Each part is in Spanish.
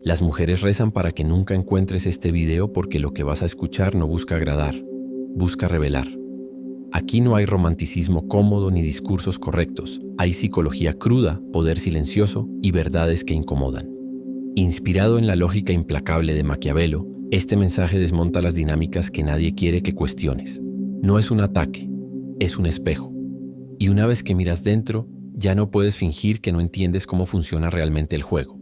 Las mujeres rezan para que nunca encuentres este video porque lo que vas a escuchar no busca agradar, busca revelar. Aquí no hay romanticismo cómodo ni discursos correctos. Hay psicología cruda, poder silencioso y verdades que incomodan. Inspirado en la lógica implacable de Maquiavelo, este mensaje desmonta las dinámicas que nadie quiere que cuestiones. No es un ataque, es un espejo. Y una vez que miras dentro, ya no puedes fingir que no entiendes cómo funciona realmente el juego.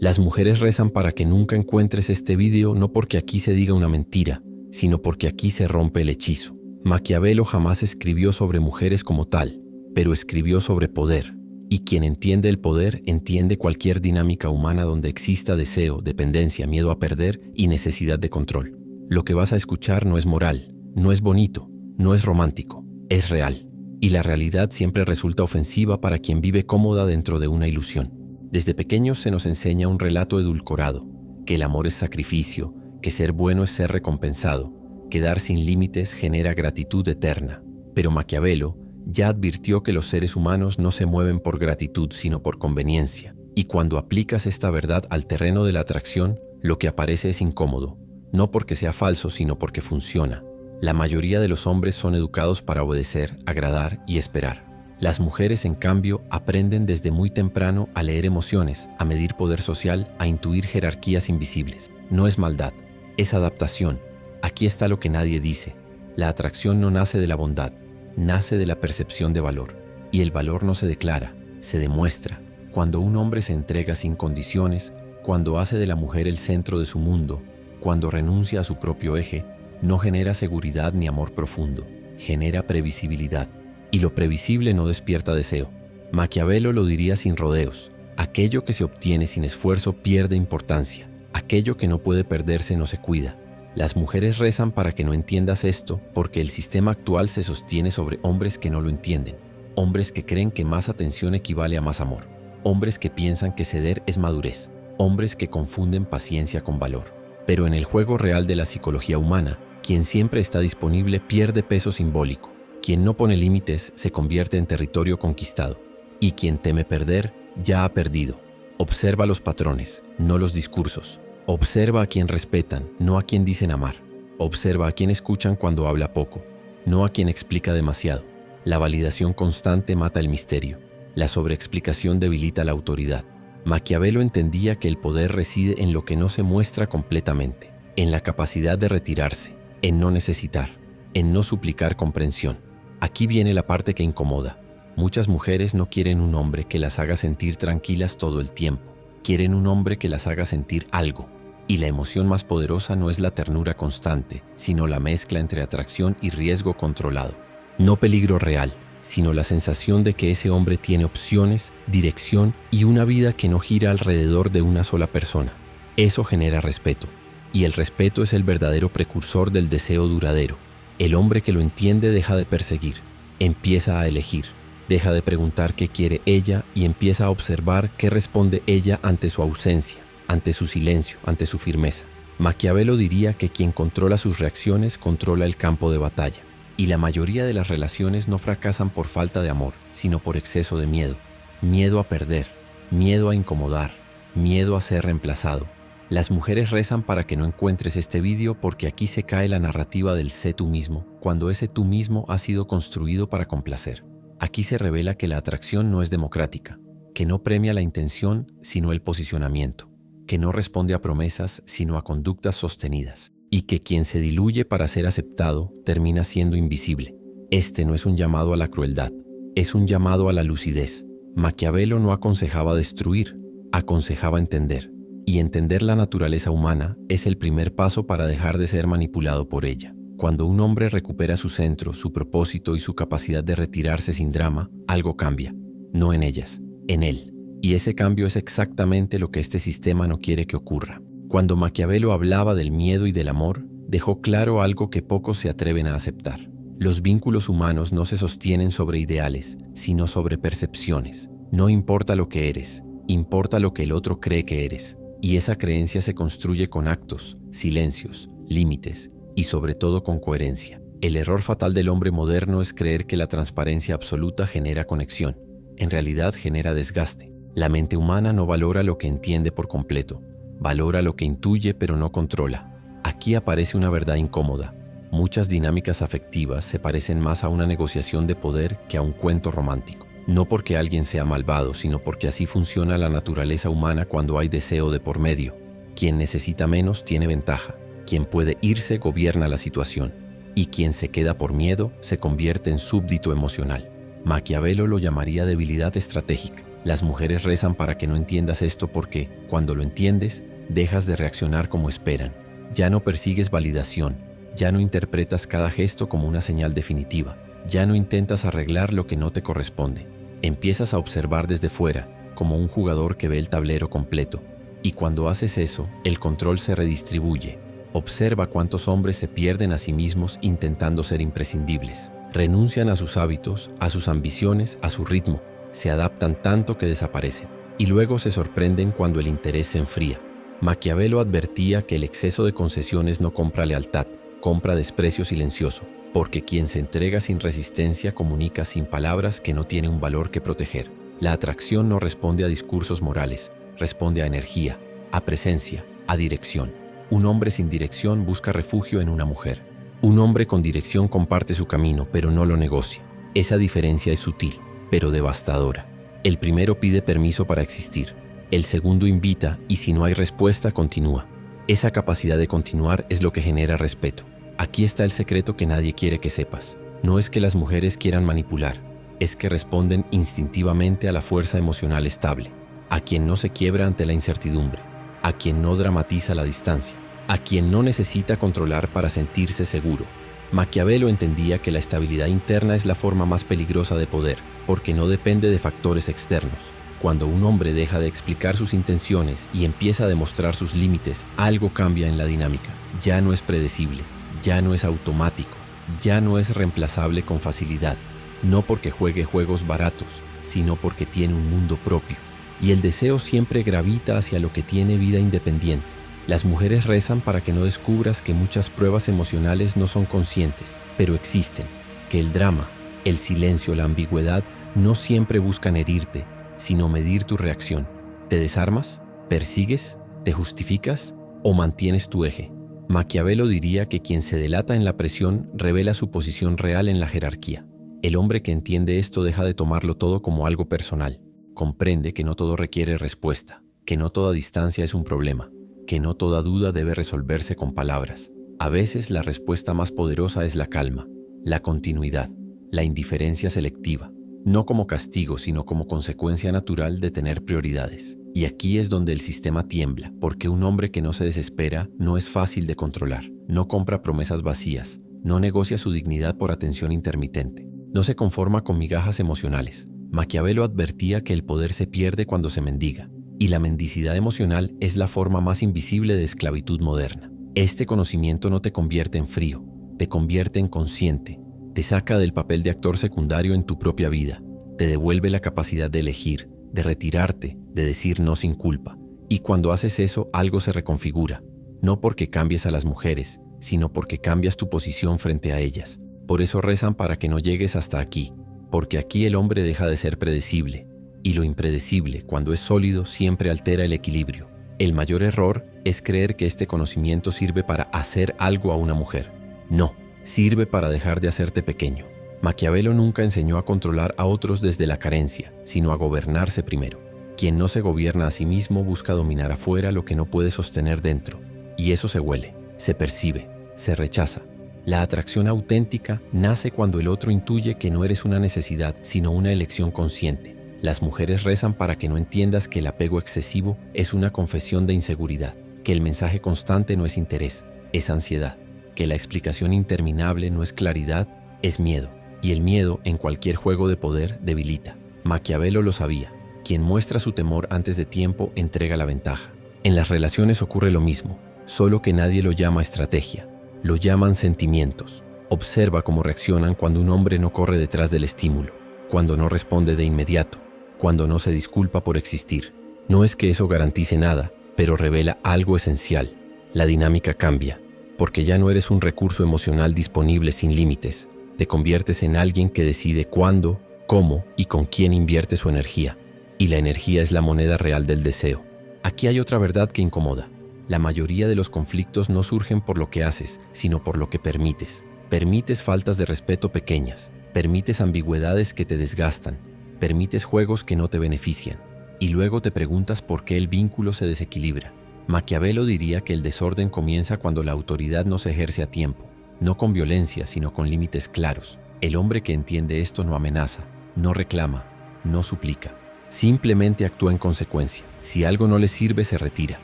Las mujeres rezan para que nunca encuentres este video no porque aquí se diga una mentira, sino porque aquí se rompe el hechizo. Maquiavelo jamás escribió sobre mujeres como tal, pero escribió sobre poder. Y quien entiende el poder entiende cualquier dinámica humana donde exista deseo, dependencia, miedo a perder y necesidad de control. Lo que vas a escuchar no es moral, no es bonito, no es romántico, es real. Y la realidad siempre resulta ofensiva para quien vive cómoda dentro de una ilusión. Desde pequeños se nos enseña un relato edulcorado, que el amor es sacrificio, que ser bueno es ser recompensado, que dar sin límites genera gratitud eterna. Pero Maquiavelo ya advirtió que los seres humanos no se mueven por gratitud sino por conveniencia. Y cuando aplicas esta verdad al terreno de la atracción, lo que aparece es incómodo, no porque sea falso sino porque funciona. La mayoría de los hombres son educados para obedecer, agradar y esperar. Las mujeres, en cambio, aprenden desde muy temprano a leer emociones, a medir poder social, a intuir jerarquías invisibles. No es maldad, es adaptación. Aquí está lo que nadie dice. La atracción no nace de la bondad, nace de la percepción de valor. Y el valor no se declara, se demuestra. Cuando un hombre se entrega sin condiciones, cuando hace de la mujer el centro de su mundo, cuando renuncia a su propio eje, no genera seguridad ni amor profundo, genera previsibilidad. Y lo previsible no despierta deseo. Maquiavelo lo diría sin rodeos. Aquello que se obtiene sin esfuerzo pierde importancia. Aquello que no puede perderse no se cuida. Las mujeres rezan para que no entiendas esto porque el sistema actual se sostiene sobre hombres que no lo entienden. Hombres que creen que más atención equivale a más amor. Hombres que piensan que ceder es madurez. Hombres que confunden paciencia con valor. Pero en el juego real de la psicología humana, quien siempre está disponible pierde peso simbólico. Quien no pone límites se convierte en territorio conquistado. Y quien teme perder, ya ha perdido. Observa los patrones, no los discursos. Observa a quien respetan, no a quien dicen amar. Observa a quien escuchan cuando habla poco, no a quien explica demasiado. La validación constante mata el misterio. La sobreexplicación debilita la autoridad. Maquiavelo entendía que el poder reside en lo que no se muestra completamente, en la capacidad de retirarse, en no necesitar, en no suplicar comprensión. Aquí viene la parte que incomoda. Muchas mujeres no quieren un hombre que las haga sentir tranquilas todo el tiempo. Quieren un hombre que las haga sentir algo. Y la emoción más poderosa no es la ternura constante, sino la mezcla entre atracción y riesgo controlado. No peligro real, sino la sensación de que ese hombre tiene opciones, dirección y una vida que no gira alrededor de una sola persona. Eso genera respeto. Y el respeto es el verdadero precursor del deseo duradero. El hombre que lo entiende deja de perseguir, empieza a elegir, deja de preguntar qué quiere ella y empieza a observar qué responde ella ante su ausencia, ante su silencio, ante su firmeza. Maquiavelo diría que quien controla sus reacciones controla el campo de batalla. Y la mayoría de las relaciones no fracasan por falta de amor, sino por exceso de miedo. Miedo a perder, miedo a incomodar, miedo a ser reemplazado. Las mujeres rezan para que no encuentres este vídeo porque aquí se cae la narrativa del sé tú mismo, cuando ese tú mismo ha sido construido para complacer. Aquí se revela que la atracción no es democrática, que no premia la intención sino el posicionamiento, que no responde a promesas sino a conductas sostenidas, y que quien se diluye para ser aceptado termina siendo invisible. Este no es un llamado a la crueldad, es un llamado a la lucidez. Maquiavelo no aconsejaba destruir, aconsejaba entender. Y entender la naturaleza humana es el primer paso para dejar de ser manipulado por ella. Cuando un hombre recupera su centro, su propósito y su capacidad de retirarse sin drama, algo cambia. No en ellas, en él. Y ese cambio es exactamente lo que este sistema no quiere que ocurra. Cuando Maquiavelo hablaba del miedo y del amor, dejó claro algo que pocos se atreven a aceptar. Los vínculos humanos no se sostienen sobre ideales, sino sobre percepciones. No importa lo que eres, importa lo que el otro cree que eres. Y esa creencia se construye con actos, silencios, límites y sobre todo con coherencia. El error fatal del hombre moderno es creer que la transparencia absoluta genera conexión. En realidad genera desgaste. La mente humana no valora lo que entiende por completo, valora lo que intuye pero no controla. Aquí aparece una verdad incómoda. Muchas dinámicas afectivas se parecen más a una negociación de poder que a un cuento romántico. No porque alguien sea malvado, sino porque así funciona la naturaleza humana cuando hay deseo de por medio. Quien necesita menos tiene ventaja. Quien puede irse gobierna la situación. Y quien se queda por miedo se convierte en súbdito emocional. Maquiavelo lo llamaría debilidad estratégica. Las mujeres rezan para que no entiendas esto porque, cuando lo entiendes, dejas de reaccionar como esperan. Ya no persigues validación, ya no interpretas cada gesto como una señal definitiva, ya no intentas arreglar lo que no te corresponde. Empiezas a observar desde fuera, como un jugador que ve el tablero completo. Y cuando haces eso, el control se redistribuye. Observa cuántos hombres se pierden a sí mismos intentando ser imprescindibles. Renuncian a sus hábitos, a sus ambiciones, a su ritmo. Se adaptan tanto que desaparecen. Y luego se sorprenden cuando el interés se enfría. Maquiavelo advertía que el exceso de concesiones no compra lealtad, compra desprecio silencioso, porque quien se entrega sin resistencia comunica sin palabras que no tiene un valor que proteger. La atracción no responde a discursos morales, responde a energía, a presencia, a dirección. Un hombre sin dirección busca refugio en una mujer. Un hombre con dirección comparte su camino, pero no lo negocia. Esa diferencia es sutil, pero devastadora. El primero pide permiso para existir. El segundo invita y si no hay respuesta, continúa. Esa capacidad de continuar es lo que genera respeto. Aquí está el secreto que nadie quiere que sepas. No es que las mujeres quieran manipular, es que responden instintivamente a la fuerza emocional estable, a quien no se quiebra ante la incertidumbre, a quien no dramatiza la distancia, a quien no necesita controlar para sentirse seguro. Maquiavelo entendía que la estabilidad interna es la forma más peligrosa de poder, porque no depende de factores externos. Cuando un hombre deja de explicar sus intenciones y empieza a demostrar sus límites, algo cambia en la dinámica. Ya no es predecible, ya no es automático, ya no es reemplazable con facilidad. No porque juegue juegos baratos, sino porque tiene un mundo propio. Y el deseo siempre gravita hacia lo que tiene vida independiente. Las mujeres rezan para que no descubras que muchas pruebas emocionales no son conscientes, pero existen. Que el drama, el silencio, la ambigüedad no siempre buscan herirte, sino medir tu reacción. ¿Te desarmas? ¿Persigues? ¿Te justificas? ¿O mantienes tu eje? Maquiavelo diría que quien se delata en la presión revela su posición real en la jerarquía. El hombre que entiende esto deja de tomarlo todo como algo personal. Comprende que no todo requiere respuesta, que no toda distancia es un problema, que no toda duda debe resolverse con palabras. A veces la respuesta más poderosa es la calma, la continuidad, la indiferencia selectiva. No como castigo, sino como consecuencia natural de tener prioridades. Y aquí es donde el sistema tiembla, porque un hombre que no se desespera no es fácil de controlar, no compra promesas vacías, no negocia su dignidad por atención intermitente, no se conforma con migajas emocionales. Maquiavelo advertía que el poder se pierde cuando se mendiga, y la mendicidad emocional es la forma más invisible de esclavitud moderna. Este conocimiento no te convierte en frío, te convierte en consciente. Te saca del papel de actor secundario en tu propia vida, te devuelve la capacidad de elegir, de retirarte, de decir no sin culpa. Y cuando haces eso, algo se reconfigura, no porque cambies a las mujeres, sino porque cambias tu posición frente a ellas. Por eso rezan para que no llegues hasta aquí, porque aquí el hombre deja de ser predecible, y lo impredecible, cuando es sólido, siempre altera el equilibrio. El mayor error es creer que este conocimiento sirve para hacer algo a una mujer. No. Sirve para dejar de hacerte pequeño. Maquiavelo nunca enseñó a controlar a otros desde la carencia, sino a gobernarse primero. Quien no se gobierna a sí mismo busca dominar afuera lo que no puede sostener dentro. Y eso se huele, se percibe, se rechaza. La atracción auténtica nace cuando el otro intuye que no eres una necesidad, sino una elección consciente. Las mujeres rezan para que no entiendas que el apego excesivo es una confesión de inseguridad, que el mensaje constante no es interés, es ansiedad. Que la explicación interminable no es claridad, es miedo. Y el miedo, en cualquier juego de poder, debilita. Maquiavelo lo sabía. Quien muestra su temor antes de tiempo entrega la ventaja. En las relaciones ocurre lo mismo, solo que nadie lo llama estrategia. Lo llaman sentimientos. Observa cómo reaccionan cuando un hombre no corre detrás del estímulo, cuando no responde de inmediato, cuando no se disculpa por existir. No es que eso garantice nada, pero revela algo esencial. La dinámica cambia. Porque ya no eres un recurso emocional disponible sin límites. Te conviertes en alguien que decide cuándo, cómo y con quién invierte su energía. y la energía es la moneda real del deseo. Aquí hay otra verdad que incomoda. La mayoría de los conflictos no surgen por lo que haces, sino por lo que permites. Permites faltas de respeto pequeñas, permites ambigüedades que te desgastan, permites juegos que no te benefician, y luego te preguntas por qué el vínculo se desequilibra. Maquiavelo diría que el desorden comienza cuando la autoridad no se ejerce a tiempo, no con violencia, sino con límites claros. El hombre que entiende esto no amenaza, no reclama, no suplica. Simplemente actúa en consecuencia. Si algo no le sirve, se retira.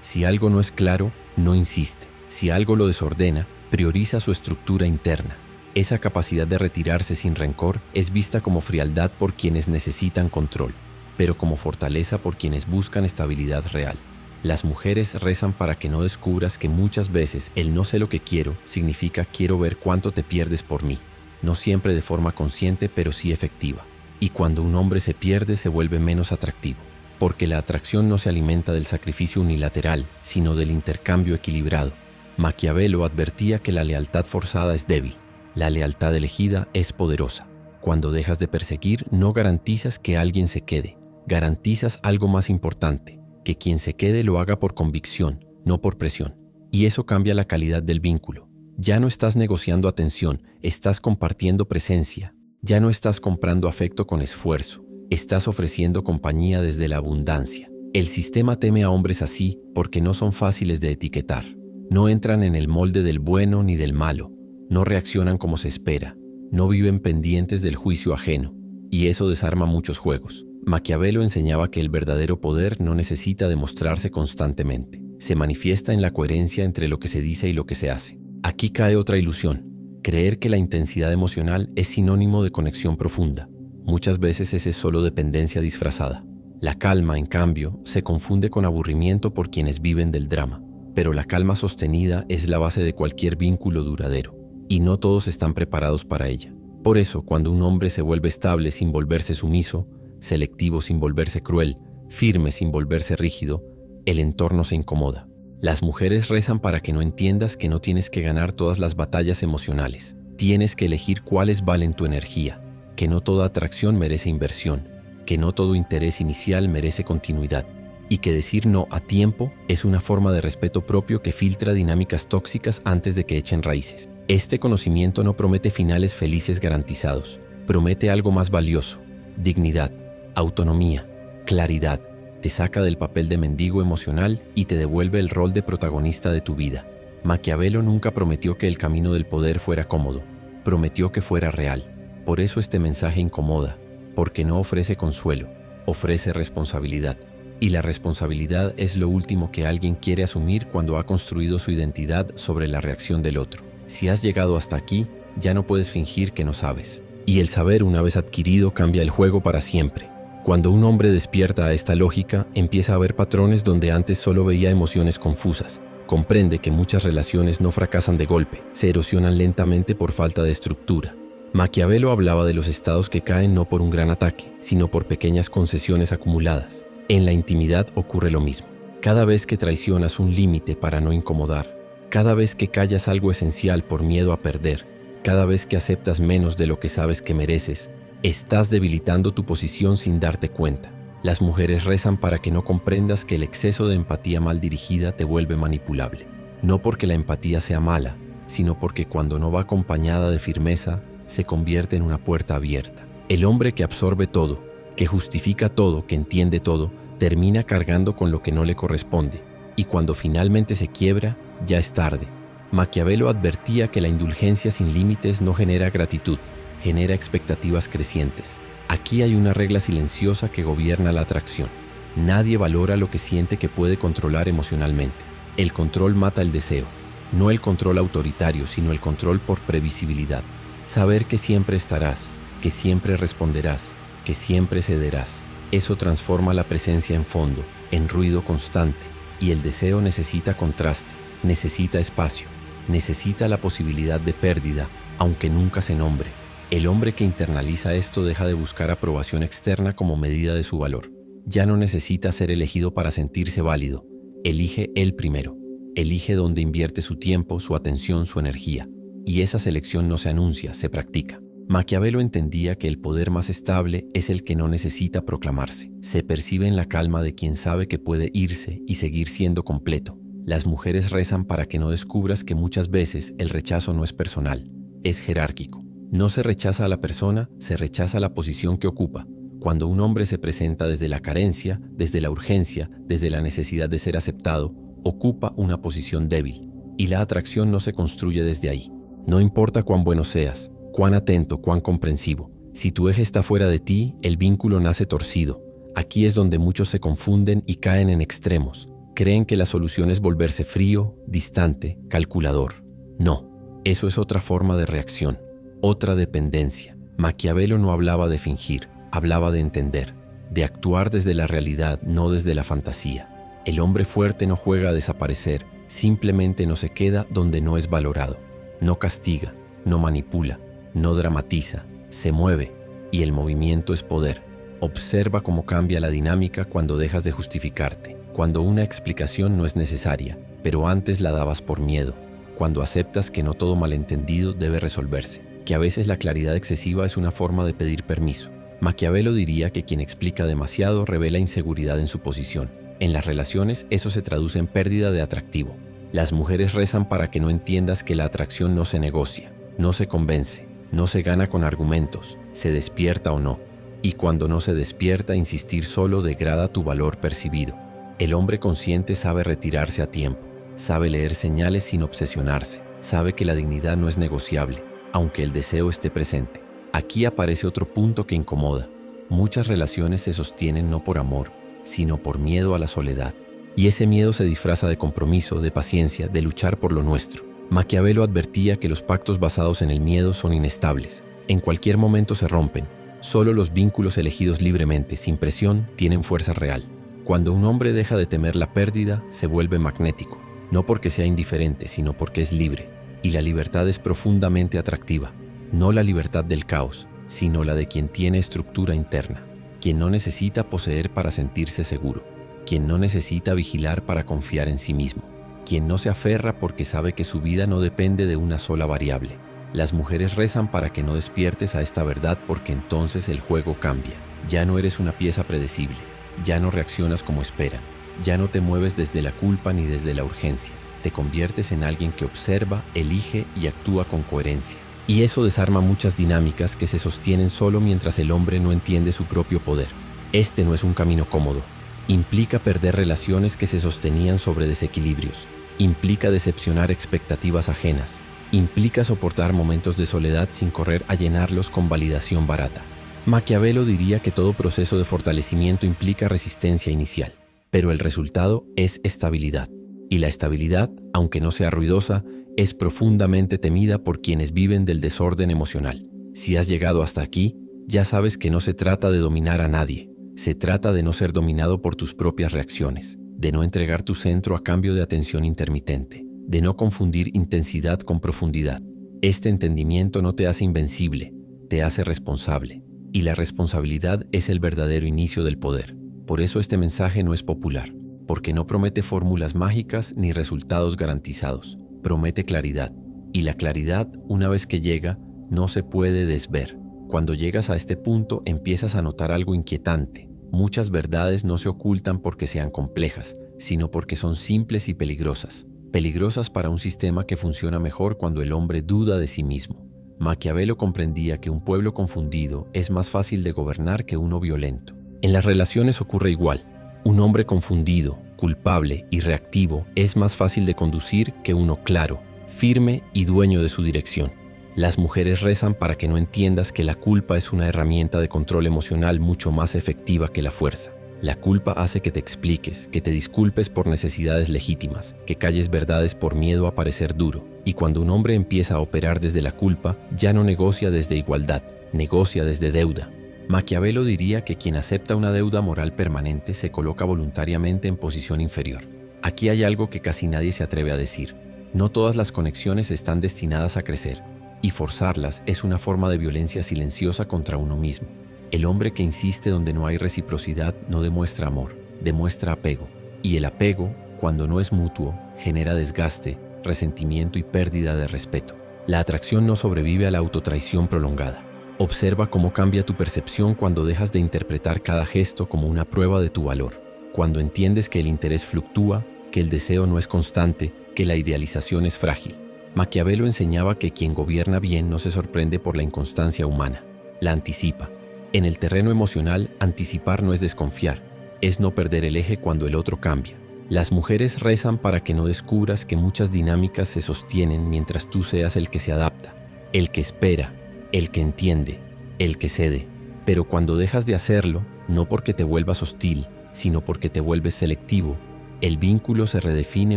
Si algo no es claro, no insiste. Si algo lo desordena, prioriza su estructura interna. Esa capacidad de retirarse sin rencor es vista como frialdad por quienes necesitan control, pero como fortaleza por quienes buscan estabilidad real. Las mujeres rezan para que no descubras que muchas veces el no sé lo que quiero significa quiero ver cuánto te pierdes por mí. No siempre de forma consciente, pero sí efectiva. Y cuando un hombre se pierde, se vuelve menos atractivo, porque la atracción no se alimenta del sacrificio unilateral, sino del intercambio equilibrado. Maquiavelo advertía que la lealtad forzada es débil, la lealtad elegida es poderosa. Cuando dejas de perseguir, no garantizas que alguien se quede, garantizas algo más importante, que quien se quede lo haga por convicción, no por presión. Y eso cambia la calidad del vínculo. Ya no estás negociando atención, estás compartiendo presencia. Ya no estás comprando afecto con esfuerzo, estás ofreciendo compañía desde la abundancia. El sistema teme a hombres así porque no son fáciles de etiquetar. No entran en el molde del bueno ni del malo, no reaccionan como se espera, no viven pendientes del juicio ajeno, y eso desarma muchos juegos. Maquiavelo enseñaba que el verdadero poder no necesita demostrarse constantemente, se manifiesta en la coherencia entre lo que se dice y lo que se hace. Aquí cae otra ilusión. Creer que la intensidad emocional es sinónimo de conexión profunda. Muchas veces esa es solo dependencia disfrazada. La calma, en cambio, se confunde con aburrimiento por quienes viven del drama. Pero la calma sostenida es la base de cualquier vínculo duradero, y no todos están preparados para ella. Por eso, cuando un hombre se vuelve estable sin volverse sumiso, selectivo sin volverse cruel, firme sin volverse rígido, el entorno se incomoda. Las mujeres rezan para que no entiendas que no tienes que ganar todas las batallas emocionales. Tienes que elegir cuáles valen tu energía, que no toda atracción merece inversión, que no todo interés inicial merece continuidad, y que decir no a tiempo es una forma de respeto propio que filtra dinámicas tóxicas antes de que echen raíces. Este conocimiento no promete finales felices garantizados, promete algo más valioso: dignidad, autonomía, claridad. Te saca del papel de mendigo emocional y te devuelve el rol de protagonista de tu vida. Maquiavelo nunca prometió que el camino del poder fuera cómodo, prometió que fuera real. Por eso este mensaje incomoda, porque no ofrece consuelo, ofrece responsabilidad. Y la responsabilidad es lo último que alguien quiere asumir cuando ha construido su identidad sobre la reacción del otro. Si has llegado hasta aquí, ya no puedes fingir que no sabes. Y el saber, una vez adquirido, cambia el juego para siempre. Cuando un hombre despierta a esta lógica, empieza a ver patrones donde antes solo veía emociones confusas. Comprende que muchas relaciones no fracasan de golpe, se erosionan lentamente por falta de estructura. Maquiavelo hablaba de los estados que caen no por un gran ataque, sino por pequeñas concesiones acumuladas. En la intimidad ocurre lo mismo. Cada vez que traicionas un límite para no incomodar, cada vez que callas algo esencial por miedo a perder, cada vez que aceptas menos de lo que sabes que mereces, estás debilitando tu posición sin darte cuenta. Las mujeres rezan para que no comprendas que el exceso de empatía mal dirigida te vuelve manipulable. No porque la empatía sea mala, sino porque cuando no va acompañada de firmeza, se convierte en una puerta abierta. El hombre que absorbe todo, que justifica todo, que entiende todo, termina cargando con lo que no le corresponde, y cuando finalmente se quiebra, ya es tarde. Maquiavelo advertía que la indulgencia sin límites no genera gratitud, genera expectativas crecientes. Aquí hay una regla silenciosa que gobierna la atracción. Nadie valora lo que siente que puede controlar emocionalmente. El control mata el deseo. No el control autoritario, sino el control por previsibilidad. Saber que siempre estarás, que siempre responderás, que siempre cederás. Eso transforma la presencia en fondo, en ruido constante. Y el deseo necesita contraste, necesita espacio, necesita la posibilidad de pérdida, aunque nunca se nombre. El hombre que internaliza esto deja de buscar aprobación externa como medida de su valor. Ya no necesita ser elegido para sentirse válido. Elige él primero. Elige dónde invierte su tiempo, su atención, su energía. Y esa selección no se anuncia, se practica. Maquiavelo entendía que el poder más estable es el que no necesita proclamarse. Se percibe en la calma de quien sabe que puede irse y seguir siendo completo. Las mujeres rezan para que no descubras que muchas veces el rechazo no es personal, es jerárquico. No se rechaza a la persona, se rechaza la posición que ocupa. Cuando un hombre se presenta desde la carencia, desde la urgencia, desde la necesidad de ser aceptado, ocupa una posición débil. Y la atracción no se construye desde ahí. No importa cuán bueno seas, cuán atento, cuán comprensivo. Si tu eje está fuera de ti, el vínculo nace torcido. Aquí es donde muchos se confunden y caen en extremos. Creen que la solución es volverse frío, distante, calculador. No, eso es otra forma de reacción, otra dependencia. Maquiavelo no hablaba de fingir, hablaba de entender, de actuar desde la realidad, no desde la fantasía. El hombre fuerte no juega a desaparecer, simplemente no se queda donde no es valorado. No castiga, no manipula, no dramatiza, se mueve, y el movimiento es poder. Observa cómo cambia la dinámica cuando dejas de justificarte, cuando una explicación no es necesaria, pero antes la dabas por miedo, cuando aceptas que no todo malentendido debe resolverse, que a veces la claridad excesiva es una forma de pedir permiso. Maquiavelo diría que quien explica demasiado revela inseguridad en su posición. En las relaciones eso se traduce en pérdida de atractivo. Las mujeres rezan para que no entiendas que la atracción no se negocia, no se convence, no se gana con argumentos, se despierta o no. Y cuando no se despierta, insistir solo degrada tu valor percibido. El hombre consciente sabe retirarse a tiempo, sabe leer señales sin obsesionarse, sabe que la dignidad no es negociable, aunque el deseo esté presente. Aquí aparece otro punto que incomoda. Muchas relaciones se sostienen no por amor, sino por miedo a la soledad. Y ese miedo se disfraza de compromiso, de paciencia, de luchar por lo nuestro. Maquiavelo advertía que los pactos basados en el miedo son inestables. En cualquier momento se rompen. Solo los vínculos elegidos libremente, sin presión, tienen fuerza real. Cuando un hombre deja de temer la pérdida, se vuelve magnético. No porque sea indiferente, sino porque es libre. Y la libertad es profundamente atractiva. No la libertad del caos, sino la de quien tiene estructura interna. Quien no necesita poseer para sentirse seguro. Quien no necesita vigilar para confiar en sí mismo. Quien no se aferra porque sabe que su vida no depende de una sola variable. Las mujeres rezan para que no despiertes a esta verdad porque entonces el juego cambia. Ya no eres una pieza predecible. Ya no reaccionas como esperan. Ya no te mueves desde la culpa ni desde la urgencia. Te conviertes en alguien que observa, elige y actúa con coherencia. Y eso desarma muchas dinámicas que se sostienen solo mientras el hombre no entiende su propio poder. Este no es un camino cómodo. Implica perder relaciones que se sostenían sobre desequilibrios. Implica decepcionar expectativas ajenas. Implica soportar momentos de soledad sin correr a llenarlos con validación barata. Maquiavelo diría que todo proceso de fortalecimiento implica resistencia inicial, pero el resultado es estabilidad. Y la estabilidad, aunque no sea ruidosa, es profundamente temida por quienes viven del desorden emocional. Si has llegado hasta aquí, ya sabes que no se trata de dominar a nadie. Se trata de no ser dominado por tus propias reacciones, de no entregar tu centro a cambio de atención intermitente, de no confundir intensidad con profundidad. Este entendimiento no te hace invencible, te hace responsable. Y la responsabilidad es el verdadero inicio del poder. Por eso este mensaje no es popular, porque no promete fórmulas mágicas ni resultados garantizados. Promete claridad. Y la claridad, una vez que llega, no se puede desver. Cuando llegas a este punto, empiezas a notar algo inquietante. Muchas verdades no se ocultan porque sean complejas, sino porque son simples y peligrosas. Peligrosas para un sistema que funciona mejor cuando el hombre duda de sí mismo. Maquiavelo comprendía que un pueblo confundido es más fácil de gobernar que uno violento. En las relaciones ocurre igual. Un hombre confundido, culpable y reactivo es más fácil de conducir que uno claro, firme y dueño de su dirección. Las mujeres rezan para que no entiendas que la culpa es una herramienta de control emocional mucho más efectiva que la fuerza. La culpa hace que te expliques, que te disculpes por necesidades legítimas, que calles verdades por miedo a parecer duro. Y cuando un hombre empieza a operar desde la culpa, ya no negocia desde igualdad, negocia desde deuda. Maquiavelo diría que quien acepta una deuda moral permanente se coloca voluntariamente en posición inferior. Aquí hay algo que casi nadie se atreve a decir. No todas las conexiones están destinadas a crecer, y forzarlas es una forma de violencia silenciosa contra uno mismo. El hombre que insiste donde no hay reciprocidad no demuestra amor, demuestra apego. Y el apego, cuando no es mutuo, genera desgaste, resentimiento y pérdida de respeto. La atracción no sobrevive a la autotraición prolongada. Observa cómo cambia tu percepción cuando dejas de interpretar cada gesto como una prueba de tu valor, cuando entiendes que el interés fluctúa, que el deseo no es constante, que la idealización es frágil. Maquiavelo enseñaba que quien gobierna bien no se sorprende por la inconstancia humana, la anticipa. En el terreno emocional, anticipar no es desconfiar, es no perder el eje cuando el otro cambia. Las mujeres rezan para que no descubras que muchas dinámicas se sostienen mientras tú seas el que se adapta, el que espera, el que entiende, el que cede. Pero cuando dejas de hacerlo, no porque te vuelvas hostil, sino porque te vuelves selectivo, el vínculo se redefine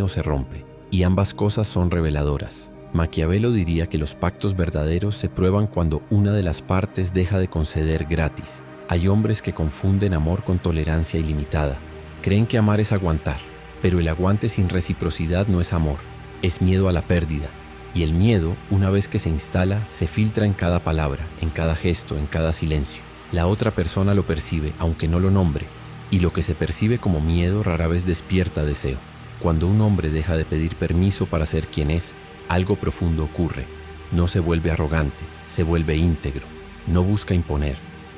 o se rompe, y ambas cosas son reveladoras. Maquiavelo diría que los pactos verdaderos se prueban cuando una de las partes deja de conceder gratis. Hay hombres que confunden amor con tolerancia ilimitada. Creen que amar es aguantar, pero el aguante sin reciprocidad no es amor, es miedo a la pérdida. Y el miedo, una vez que se instala, se filtra en cada palabra, en cada gesto, en cada silencio. La otra persona lo percibe, aunque no lo nombre, y lo que se percibe como miedo rara vez despierta deseo. Cuando un hombre deja de pedir permiso para ser quien es, algo profundo ocurre. No se vuelve arrogante, se vuelve íntegro. No busca imponer,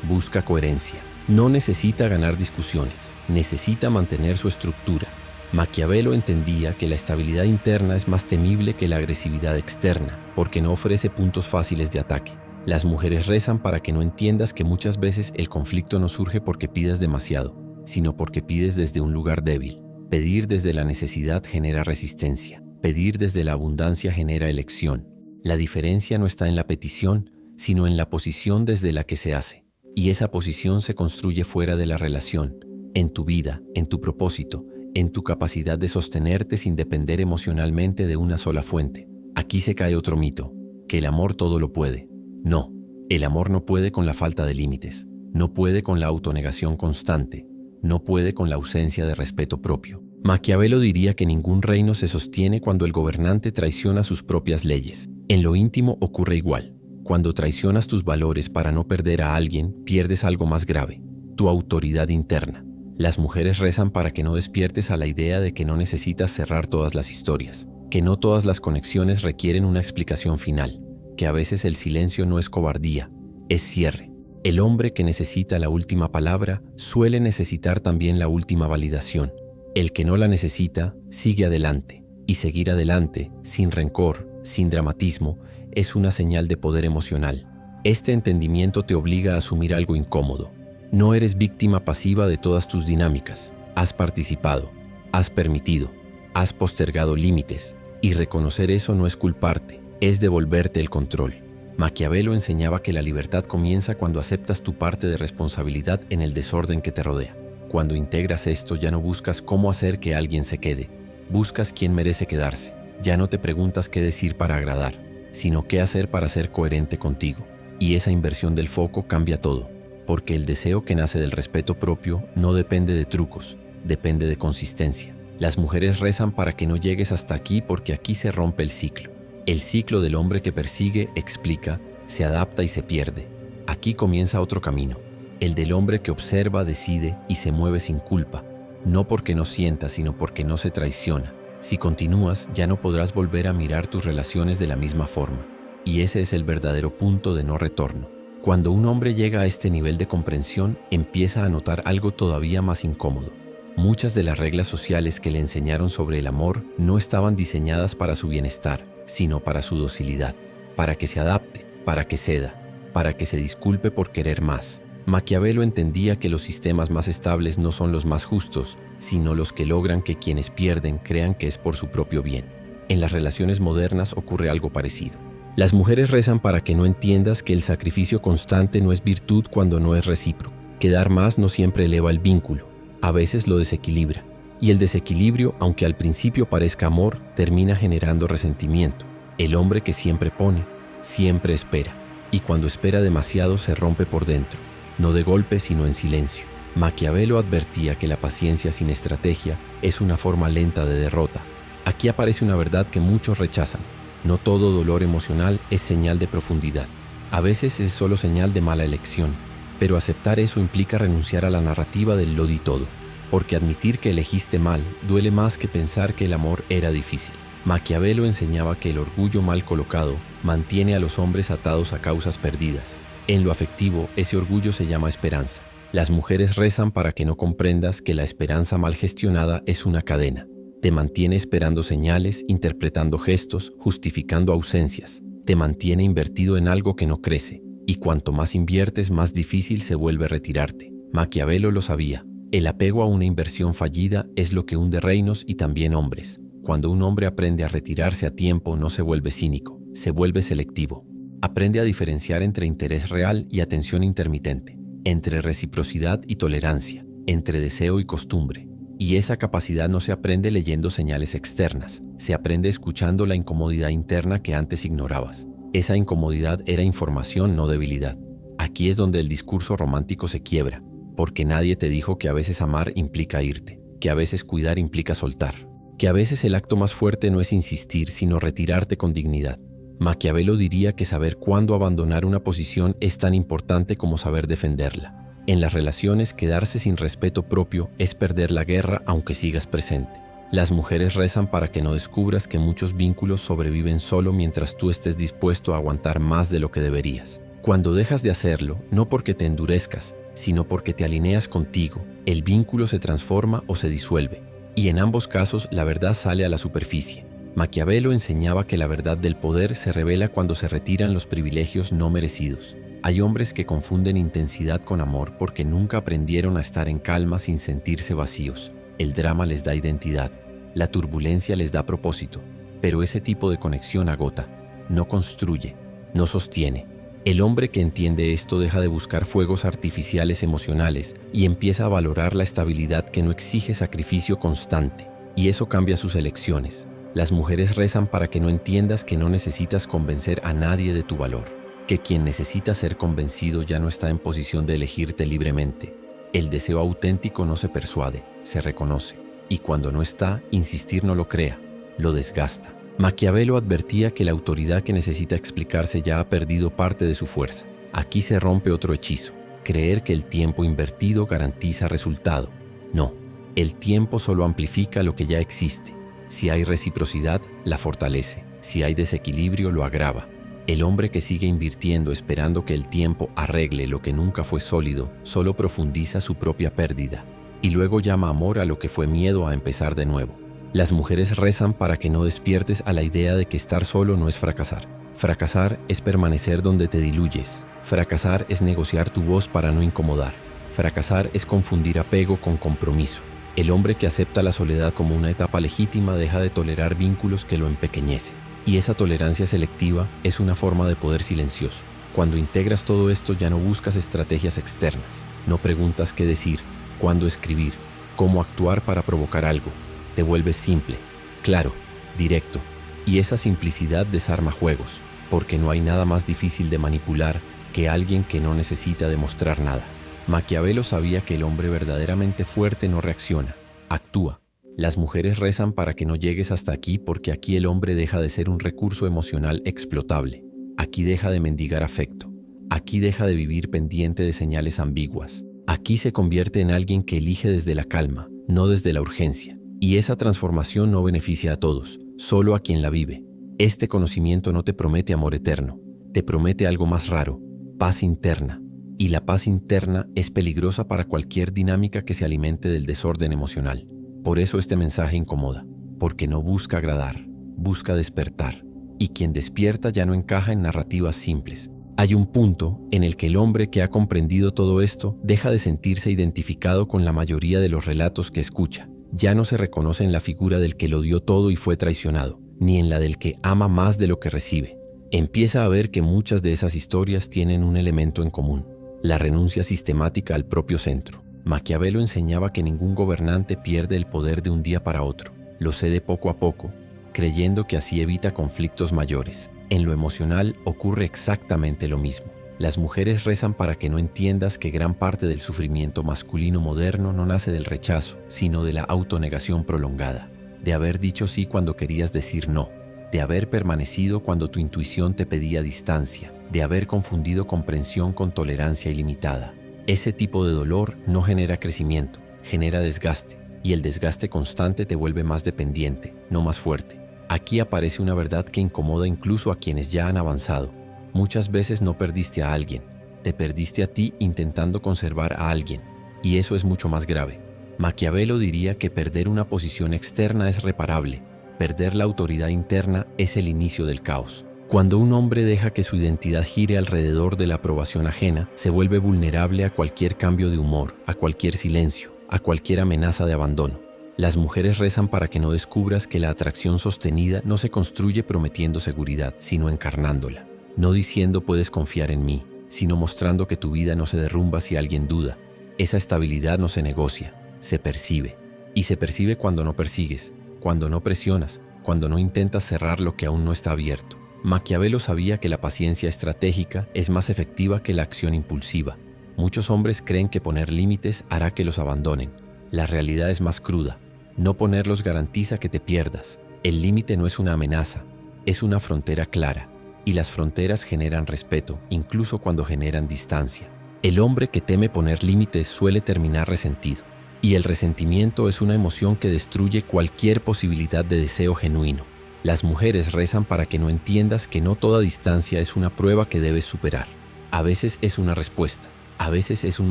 busca coherencia. No necesita ganar discusiones, necesita mantener su estructura. Maquiavelo entendía que la estabilidad interna es más temible que la agresividad externa, porque no ofrece puntos fáciles de ataque. Las mujeres rezan para que no entiendas que muchas veces el conflicto no surge porque pides demasiado, sino porque pides desde un lugar débil. Pedir desde la necesidad genera resistencia. Pedir desde la abundancia genera elección. La diferencia no está en la petición, sino en la posición desde la que se hace. Y esa posición se construye fuera de la relación, en tu vida, en tu propósito, en tu capacidad de sostenerte sin depender emocionalmente de una sola fuente. Aquí se cae otro mito, que el amor todo lo puede. No, el amor no puede con la falta de límites, no puede con la autonegación constante, no puede con la ausencia de respeto propio. Maquiavelo diría que ningún reino se sostiene cuando el gobernante traiciona sus propias leyes. En lo íntimo ocurre igual. Cuando traicionas tus valores para no perder a alguien, pierdes algo más grave, tu autoridad interna. Las mujeres rezan para que no despiertes a la idea de que no necesitas cerrar todas las historias, que no todas las conexiones requieren una explicación final, que a veces el silencio no es cobardía, es cierre. El hombre que necesita la última palabra suele necesitar también la última validación. El que no la necesita sigue adelante, y seguir adelante, sin rencor, sin dramatismo, es una señal de poder emocional. Este entendimiento te obliga a asumir algo incómodo. No eres víctima pasiva de todas tus dinámicas. Has participado, has permitido, has postergado límites, y reconocer eso no es culparte, es devolverte el control. Maquiavelo enseñaba que la libertad comienza cuando aceptas tu parte de responsabilidad en el desorden que te rodea. Cuando integras esto, ya no buscas cómo hacer que alguien se quede, buscas quién merece quedarse. Ya no te preguntas qué decir para agradar, sino qué hacer para ser coherente contigo. Y esa inversión del foco cambia todo. Porque el deseo que nace del respeto propio no depende de trucos, depende de consistencia. Las mujeres rezan para que no llegues hasta aquí porque aquí se rompe el ciclo. El ciclo del hombre que persigue, explica, se adapta y se pierde. Aquí comienza otro camino, el del hombre que observa, decide y se mueve sin culpa, no porque no sienta, sino porque no se traiciona. Si continúas, ya no podrás volver a mirar tus relaciones de la misma forma. Y ese es el verdadero punto de no retorno. Cuando un hombre llega a este nivel de comprensión, empieza a notar algo todavía más incómodo. Muchas de las reglas sociales que le enseñaron sobre el amor no estaban diseñadas para su bienestar, sino para su docilidad, para que se adapte, para que ceda, para que se disculpe por querer más. Maquiavelo entendía que los sistemas más estables no son los más justos, sino los que logran que quienes pierden crean que es por su propio bien. En las relaciones modernas ocurre algo parecido. Las mujeres rezan para que no entiendas que el sacrificio constante no es virtud cuando no es recíproco, que dar más no siempre eleva el vínculo, a veces lo desequilibra. Y el desequilibrio, aunque al principio parezca amor, termina generando resentimiento. El hombre que siempre pone, siempre espera, y cuando espera demasiado se rompe por dentro, no de golpe sino en silencio. Maquiavelo advertía que la paciencia sin estrategia es una forma lenta de derrota. Aquí aparece una verdad que muchos rechazan. No todo dolor emocional es señal de profundidad. A veces es solo señal de mala elección, pero aceptar eso implica renunciar a la narrativa del lo di todo, porque admitir que elegiste mal duele más que pensar que el amor era difícil. Maquiavelo enseñaba que el orgullo mal colocado mantiene a los hombres atados a causas perdidas, En lo afectivo, ese orgullo se llama esperanza. Las mujeres rezan para que no comprendas que la esperanza mal gestionada es una cadena. Te mantiene esperando señales, interpretando gestos, justificando ausencias. Te mantiene invertido en algo que no crece. Y cuanto más inviertes, más difícil se vuelve retirarte. Maquiavelo lo sabía. El apego a una inversión fallida es lo que hunde reinos y también hombres. Cuando un hombre aprende a retirarse a tiempo, no se vuelve cínico, se vuelve selectivo. Aprende a diferenciar entre interés real y atención intermitente, entre reciprocidad y tolerancia, entre deseo y costumbre. Y esa capacidad no se aprende leyendo señales externas, se aprende escuchando la incomodidad interna que antes ignorabas. Esa incomodidad era información, no debilidad. Aquí es donde el discurso romántico se quiebra, porque nadie te dijo que a veces amar implica irte, que a veces cuidar implica soltar, que a veces el acto más fuerte no es insistir, sino retirarte con dignidad. Maquiavelo diría que saber cuándo abandonar una posición es tan importante como saber defenderla. En las relaciones, quedarse sin respeto propio es perder la guerra aunque sigas presente. Las mujeres rezan para que no descubras que muchos vínculos sobreviven solo mientras tú estés dispuesto a aguantar más de lo que deberías. Cuando dejas de hacerlo, no porque te endurezcas, sino porque te alineas contigo, el vínculo se transforma o se disuelve. Y en ambos casos la verdad sale a la superficie. Maquiavelo enseñaba que la verdad del poder se revela cuando se retiran los privilegios no merecidos. Hay hombres que confunden intensidad con amor porque nunca aprendieron a estar en calma sin sentirse vacíos. El drama les da identidad, la turbulencia les da propósito, pero ese tipo de conexión agota, no construye, no sostiene. El hombre que entiende esto deja de buscar fuegos artificiales emocionales y empieza a valorar la estabilidad que no exige sacrificio constante, y eso cambia sus elecciones. Las mujeres rezan para que no entiendas que no necesitas convencer a nadie de tu valor, que quien necesita ser convencido ya no está en posición de elegirte libremente. El deseo auténtico no se persuade, se reconoce, y cuando no está, insistir no lo crea, lo desgasta. Maquiavelo advertía que la autoridad que necesita explicarse ya ha perdido parte de su fuerza. Aquí se rompe otro hechizo, creer que el tiempo invertido garantiza resultado. No, el tiempo solo amplifica lo que ya existe. Si hay reciprocidad, la fortalece. Si hay desequilibrio, lo agrava. El hombre que sigue invirtiendo esperando que el tiempo arregle lo que nunca fue sólido, solo profundiza su propia pérdida. Y luego llama amor a lo que fue miedo a empezar de nuevo. Las mujeres rezan para que no despiertes a la idea de que estar solo no es fracasar. Fracasar es permanecer donde te diluyes. Fracasar es negociar tu voz para no incomodar. Fracasar es confundir apego con compromiso. El hombre que acepta la soledad como una etapa legítima deja de tolerar vínculos que lo empequeñecen. Y esa tolerancia selectiva es una forma de poder silencioso. Cuando integras todo esto ya no buscas estrategias externas. No preguntas qué decir, cuándo escribir, cómo actuar para provocar algo. Te vuelves simple, claro, directo. Y esa simplicidad desarma juegos, porque no hay nada más difícil de manipular que alguien que no necesita demostrar nada. Maquiavelo sabía que el hombre verdaderamente fuerte no reacciona, actúa. Las mujeres rezan para que no llegues hasta aquí porque aquí el hombre deja de ser un recurso emocional explotable. Aquí deja de mendigar afecto. Aquí deja de vivir pendiente de señales ambiguas. Aquí se convierte en alguien que elige desde la calma, no desde la urgencia. Y esa transformación no beneficia a todos, solo a quien la vive. Este conocimiento no te promete amor eterno, te promete algo más raro, paz interna. Y la paz interna es peligrosa para cualquier dinámica que se alimente del desorden emocional. Por eso este mensaje incomoda, porque no busca agradar, busca despertar. Y quien despierta ya no encaja en narrativas simples. Hay un punto en el que el hombre que ha comprendido todo esto deja de sentirse identificado con la mayoría de los relatos que escucha. Ya no se reconoce en la figura del que lo dio todo y fue traicionado, ni en la del que ama más de lo que recibe. Empieza a ver que muchas de esas historias tienen un elemento en común: la renuncia sistemática al propio centro. Maquiavelo enseñaba que ningún gobernante pierde el poder de un día para otro. Lo cede poco a poco, creyendo que así evita conflictos mayores. En lo emocional ocurre exactamente lo mismo. Las mujeres rezan para que no entiendas que gran parte del sufrimiento masculino moderno no nace del rechazo, sino de la autonegación prolongada, de haber dicho sí cuando querías decir no, de haber permanecido cuando tu intuición te pedía distancia, de haber confundido comprensión con tolerancia ilimitada. Ese tipo de dolor no genera crecimiento, genera desgaste, y el desgaste constante te vuelve más dependiente, no más fuerte. Aquí aparece una verdad que incomoda incluso a quienes ya han avanzado. Muchas veces no perdiste a alguien, Te perdiste a ti intentando conservar a alguien, y eso es mucho más grave. Maquiavelo diría que perder una posición externa es reparable, perder la autoridad interna es el inicio del caos. Cuando un hombre deja que su identidad gire alrededor de la aprobación ajena, se vuelve vulnerable a cualquier cambio de humor, a cualquier silencio, a cualquier amenaza de abandono. Las mujeres rezan para que no descubras que la atracción sostenida no se construye prometiendo seguridad, sino encarnándola. No diciendo puedes confiar en mí, sino mostrando que tu vida no se derrumba si alguien duda. Esa estabilidad no se negocia, se percibe. Y se percibe cuando no persigues, cuando no presionas, cuando no intentas cerrar lo que aún no está abierto. Maquiavelo sabía que la paciencia estratégica es más efectiva que la acción impulsiva. Muchos hombres creen que poner límites hará que los abandonen. La realidad es más cruda. No ponerlos garantiza que te pierdas. El límite no es una amenaza, es una frontera clara. Y las fronteras generan respeto, incluso cuando generan distancia. El hombre que teme poner límites suele terminar resentido. Y el resentimiento es una emoción que destruye cualquier posibilidad de deseo genuino. Las mujeres rezan para que no entiendas que no toda distancia es una prueba que debes superar. A veces es una respuesta. A veces es un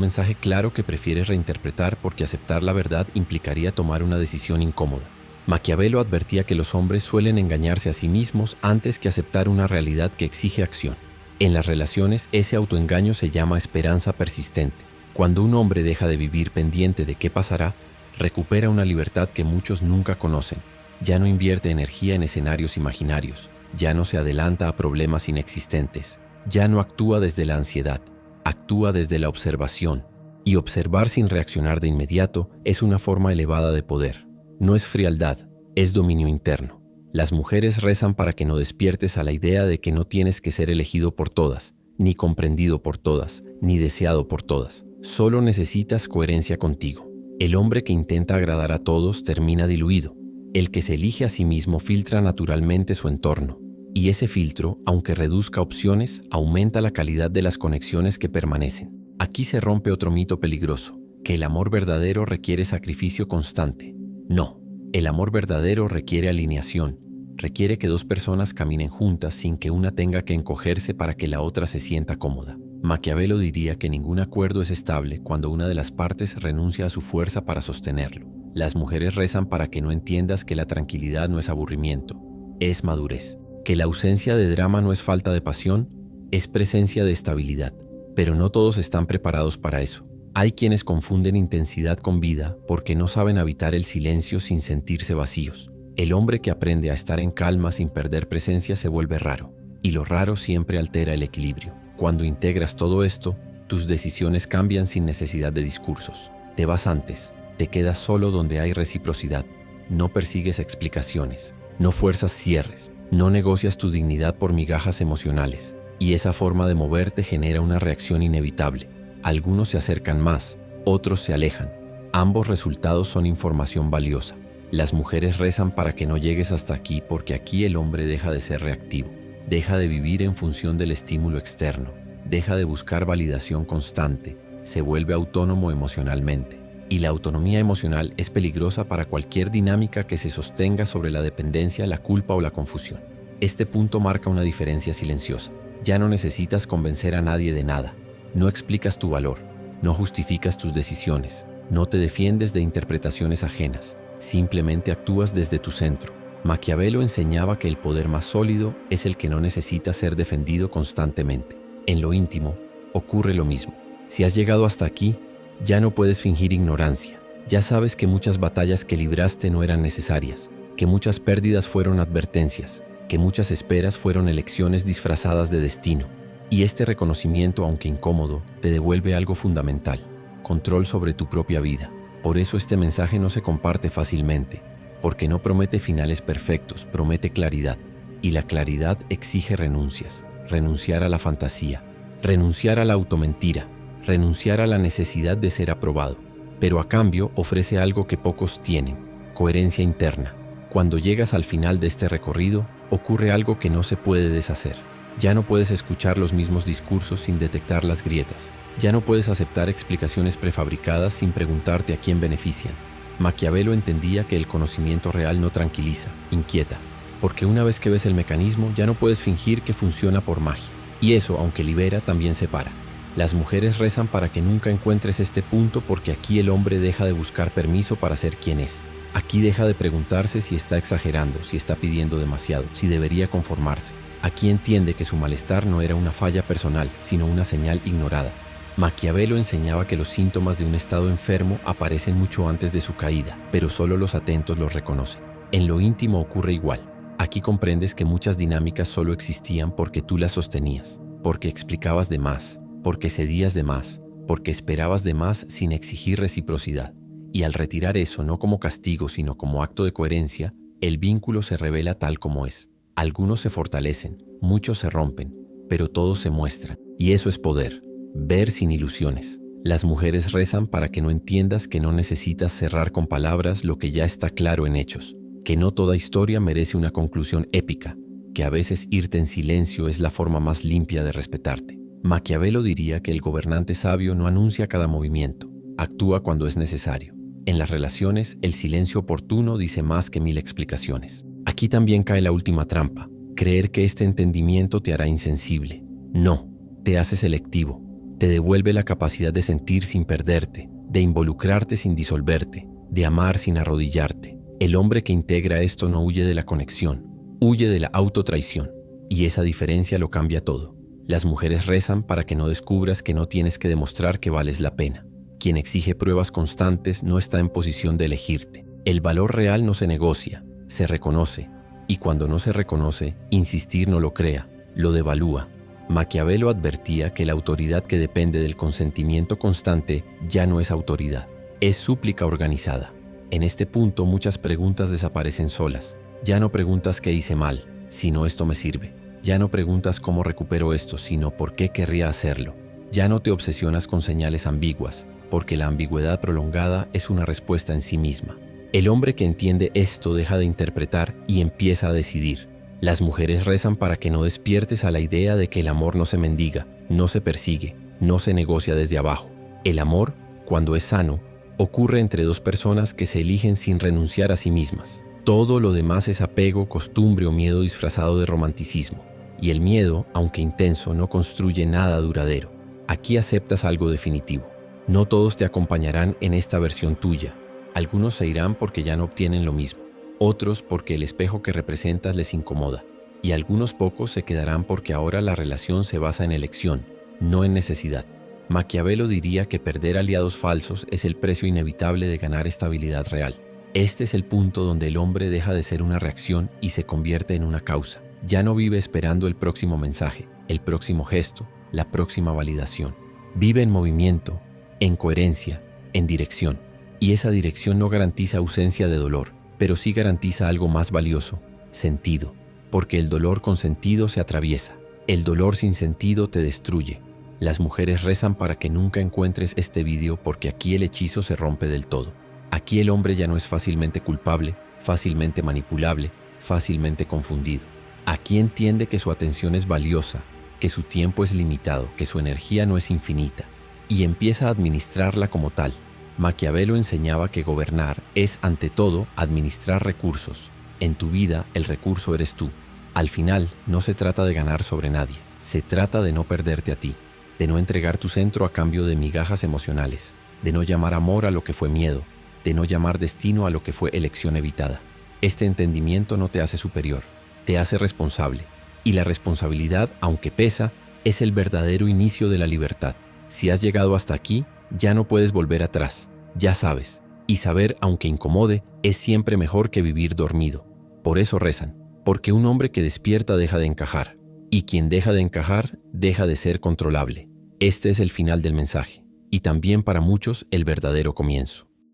mensaje claro que prefieres reinterpretar porque aceptar la verdad implicaría tomar una decisión incómoda. Maquiavelo advertía que los hombres suelen engañarse a sí mismos antes que aceptar una realidad que exige acción. En las relaciones, ese autoengaño se llama esperanza persistente. Cuando un hombre deja de vivir pendiente de qué pasará, recupera una libertad que muchos nunca conocen. Ya no invierte energía en escenarios imaginarios, ya no se adelanta a problemas inexistentes, ya no actúa desde la ansiedad, actúa desde la observación. Y observar sin reaccionar de inmediato es una forma elevada de poder. No es frialdad, es dominio interno. Las mujeres rezan para que no despiertes a la idea de que no tienes que ser elegido por todas, ni comprendido por todas, ni deseado por todas. Solo necesitas coherencia contigo. El hombre que intenta agradar a todos termina diluido. El que se elige a sí mismo filtra naturalmente su entorno. Y ese filtro, aunque reduzca opciones, aumenta la calidad de las conexiones que permanecen. Aquí se rompe otro mito peligroso, que el amor verdadero requiere sacrificio constante. No, el amor verdadero requiere alineación. Requiere que dos personas caminen juntas sin que una tenga que encogerse para que la otra se sienta cómoda. Maquiavelo diría que ningún acuerdo es estable cuando una de las partes renuncia a su fuerza para sostenerlo. Las mujeres rezan para que no entiendas que la tranquilidad no es aburrimiento, es madurez. Que la ausencia de drama no es falta de pasión, es presencia de estabilidad. Pero no todos están preparados para eso. Hay quienes confunden intensidad con vida porque no saben habitar el silencio sin sentirse vacíos. El hombre que aprende a estar en calma sin perder presencia se vuelve raro. Y lo raro siempre altera el equilibrio. Cuando integras todo esto, tus decisiones cambian sin necesidad de discursos. Te vas antes, te quedas solo donde hay reciprocidad. No persigues explicaciones, no fuerzas cierres, no negocias tu dignidad por migajas emocionales. Y esa forma de moverte genera una reacción inevitable. Algunos se acercan más, otros se alejan. Ambos resultados son información valiosa. Las mujeres rezan para que no llegues hasta aquí porque aquí el hombre deja de ser reactivo. Deja de vivir en función del estímulo externo, deja de buscar validación constante, se vuelve autónomo emocionalmente. Y la autonomía emocional es peligrosa para cualquier dinámica que se sostenga sobre la dependencia, la culpa o la confusión. Este punto marca una diferencia silenciosa. Ya no necesitas convencer a nadie de nada. No explicas tu valor, no justificas tus decisiones, no te defiendes de interpretaciones ajenas, simplemente actúas desde tu centro. Maquiavelo enseñaba que el poder más sólido es el que no necesita ser defendido constantemente. En lo íntimo, ocurre lo mismo. Si has llegado hasta aquí, ya no puedes fingir ignorancia. Ya sabes que muchas batallas que libraste no eran necesarias, que muchas pérdidas fueron advertencias, que muchas esperas fueron elecciones disfrazadas de destino. Y este reconocimiento, aunque incómodo, te devuelve algo fundamental: control sobre tu propia vida. Por eso este mensaje no se comparte fácilmente. Porque no promete finales perfectos, promete claridad. Y la claridad exige renuncias. Renunciar a la fantasía, renunciar a la automentira, renunciar a la necesidad de ser aprobado. Pero a cambio ofrece algo que pocos tienen: coherencia interna. Cuando llegas al final de este recorrido, ocurre algo que no se puede deshacer. Ya no puedes escuchar los mismos discursos sin detectar las grietas. Ya no puedes aceptar explicaciones prefabricadas sin preguntarte a quién benefician. Maquiavelo entendía que el conocimiento real no tranquiliza, inquieta, porque una vez que ves el mecanismo ya no puedes fingir que funciona por magia. Y eso, aunque libera, también separa. Las mujeres rezan para que nunca encuentres este punto porque aquí el hombre deja de buscar permiso para ser quien es. Aquí deja de preguntarse si está exagerando, si está pidiendo demasiado, si debería conformarse. Aquí entiende que su malestar no era una falla personal, sino una señal ignorada. Maquiavelo enseñaba que los síntomas de un estado enfermo aparecen mucho antes de su caída, pero solo los atentos los reconocen. En lo íntimo ocurre igual. Aquí comprendes que muchas dinámicas solo existían porque tú las sostenías, porque explicabas de más, porque cedías de más, porque esperabas de más sin exigir reciprocidad. Y al retirar eso no como castigo sino como acto de coherencia, el vínculo se revela tal como es. Algunos se fortalecen, muchos se rompen, pero todos se muestran. Y eso es poder, ver sin ilusiones. Las mujeres rezan para que no entiendas que no necesitas cerrar con palabras lo que ya está claro en hechos, que no toda historia merece una conclusión épica, que a veces irte en silencio es la forma más limpia de respetarte. Maquiavelo diría que el gobernante sabio no anuncia cada movimiento, actúa cuando es necesario. En las relaciones, el silencio oportuno dice más que 1000 explicaciones. Aquí también cae la última trampa, creer que este entendimiento te hará insensible. No, te hace selectivo, te devuelve la capacidad de sentir sin perderte, de involucrarte sin disolverte, de amar sin arrodillarte. El hombre que integra esto no huye de la conexión, huye de la autotraición, y esa diferencia lo cambia todo. Las mujeres rezan para que no descubras que no tienes que demostrar que vales la pena. Quien exige pruebas constantes no está en posición de elegirte. El valor real no se negocia, se reconoce. Y cuando no se reconoce, insistir no lo crea, lo devalúa. Maquiavelo advertía que la autoridad que depende del consentimiento constante ya no es autoridad, es súplica organizada. En este punto muchas preguntas desaparecen solas. Ya no preguntas qué hice mal, sino esto me sirve. Ya no preguntas cómo recupero esto, sino por qué querría hacerlo. Ya no te obsesionas con señales ambiguas, porque la ambigüedad prolongada es una respuesta en sí misma. El hombre que entiende esto deja de interpretar y empieza a decidir. Las mujeres rezan para que no despiertes a la idea de que el amor no se mendiga, no se persigue, no se negocia desde abajo. El amor, cuando es sano, ocurre entre dos personas que se eligen sin renunciar a sí mismas. Todo lo demás es apego, costumbre o miedo disfrazado de romanticismo. Y el miedo, aunque intenso, no construye nada duradero. Aquí aceptas algo definitivo. No todos te acompañarán en esta versión tuya. Algunos se irán porque ya no obtienen lo mismo. Otros porque el espejo que representas les incomoda. Y algunos pocos se quedarán porque ahora la relación se basa en elección, no en necesidad. Maquiavelo diría que perder aliados falsos es el precio inevitable de ganar estabilidad real. Este es el punto donde el hombre deja de ser una reacción y se convierte en una causa. Ya no vive esperando el próximo mensaje, el próximo gesto, la próxima validación. Vive en movimiento, en coherencia, en dirección. Y esa dirección no garantiza ausencia de dolor, pero sí garantiza algo más valioso, sentido. Porque el dolor con sentido se atraviesa. El dolor sin sentido te destruye. Las mujeres rezan para que nunca encuentres este video porque aquí el hechizo se rompe del todo. Aquí el hombre ya no es fácilmente culpable, fácilmente manipulable, fácilmente confundido. Aquí entiende que su atención es valiosa, que su tiempo es limitado, que su energía no es infinita, y empieza a administrarla como tal. Maquiavelo enseñaba que gobernar es, ante todo, administrar recursos. En tu vida, el recurso eres tú. Al final, no se trata de ganar sobre nadie, se trata de no perderte a ti, de no entregar tu centro a cambio de migajas emocionales, de no llamar amor a lo que fue miedo, de no llamar destino a lo que fue elección evitada. Este entendimiento no te hace superior, te hace responsable, y la responsabilidad, aunque pesa, es el verdadero inicio de la libertad. Si has llegado hasta aquí, ya no puedes volver atrás, ya sabes, y saber, aunque incomode, es siempre mejor que vivir dormido. Por eso rezan, porque un hombre que despierta deja de encajar, y quien deja de encajar, deja de ser controlable. Este es el final del mensaje, y también para muchos el verdadero comienzo.